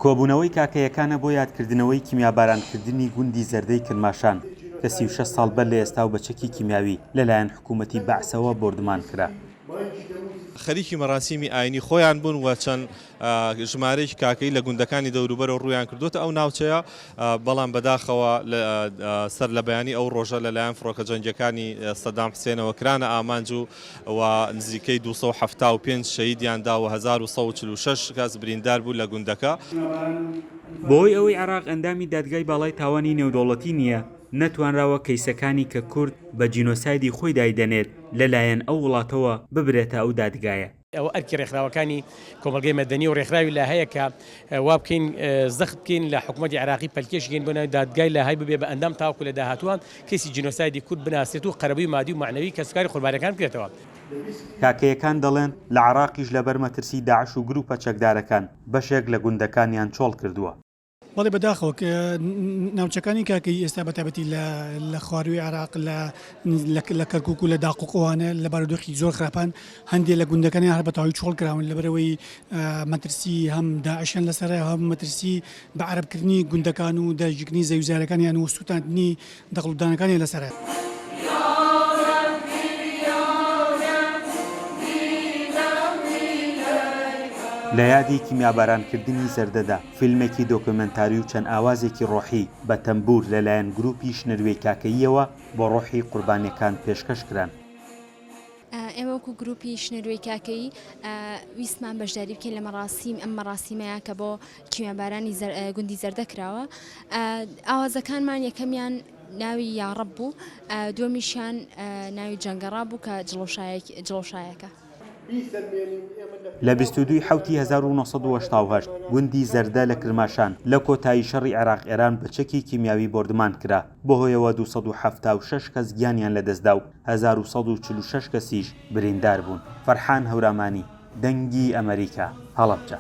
کۆبوونەوەی کاکەیەکانە بۆ یادکردنەوەی کیمیابارانکردنی گوندی زەردەی کرماشان کە 36 ساڵ بەر لە ئێستا و بەچەکی کیمیاوی لەلایەن حکوومەتی بەعسەوە بۆردمان کرا. خەریکی مەراسیمی ئاینی خۆیان بوون و چەند ژمارەیەکی کاکەی لە گوندەکانی دەوروبەرەوە ڕوویان کردوتە ئەو ناوچەیە، بەڵام بەداخەوە سەر لە بەیانی ئەو ڕۆژە لەلایەن فڕۆکە جەنگیەکانی سەدام حوسێنەوە کرانە ئامانج و نزیکەی 275 شەهیدیاندا و 1146 کەس بریندار بوو لە گوندەکە. بۆی ئەوەی عێراق ئەندامی دادگای باڵای تاوانی نێودەوڵەتی نییە، نەتوانراوە کەیسەکانی کە کورد بە جینۆسایدی خۆی دایدەنێت لەلایەن ئەو وڵاتەوە ببرێتە ئەو دادگایە. ئەو ئەرکی ڕێکخراوەکانی کۆمەلگەی مەدەنی و ڕێکخراوی لە هەیە کە وا بکەین زەخت بکەین لە حکوومەتی عێراقی پەلکێشگەین بۆ دادگای لە هەی ببێ بە ئەندام تاوکو لە داهاتوان کەسی جینۆسایدی کورد بناسێت و قەرەبووی مادی و معنەوی کەسوکاری قوربانیەکان بکرێتەوە. کاکەیەکان دەڵێن لە عێراقیش لەبەر مەترسی داعش و گروپە چەکدارەکان بەشێک لە گوندەکانیان چۆڵ کردووە. بەڵێ بەداخەوە کە ناوچەکانی کاکەی ئێستا بەتابەتی لە خواروی عێراق لە کەرکووک و لە داقوقەوانە لە بارودۆخی زۆر خراپان هەندێک لە گوندەکانی هەر بەتەواوی چۆڵ کراون لەبەرەوەی مەترسی هەم داعشیان لەسەر هەم مەترسی بە عەرەبکردنی گوندەکان و داگیرکردنی زەویزارەکانیان و سووتاندنی دەقڵدانەکانی لەسەرە. لە یادی کیمیابارانکردنی زەردەدا فیلمێکی دۆکمنتاری و چەند ئاوازێکی ڕۆحی بە تەمبور لەلایەن گروپی شنەروەی کاکەییەوە بۆ ڕۆحی قوربانیەکان پێشکەش کران. ئێمە وەکو گروپی شنەروەی کاکەیی ویستمان بەشداری بکەین لە ئەم مەراسیمەیە کە بۆ کیمیابارانی گوندی زەردە کراوە. ئاوازەکانمان یەکەمیان ناوی یاڕەب بوو، دووەمیشیان ناوی جەنگەڕا بوو کە جڵۆشایەکە. لە 22 حوتی 1970 گوندی زەردە لە کرماشان لە کۆتایی شەڕی عێراق ئێران بەچەکی کیمیاوی بۆردمان کرا، بەهۆیەوە 276 کەس گیانیان لەدەستدا و 1146 کەسیش بریندار بوون. فەرحان هەورامانی، دەنگی ئەمریکا، هەڵەبجە.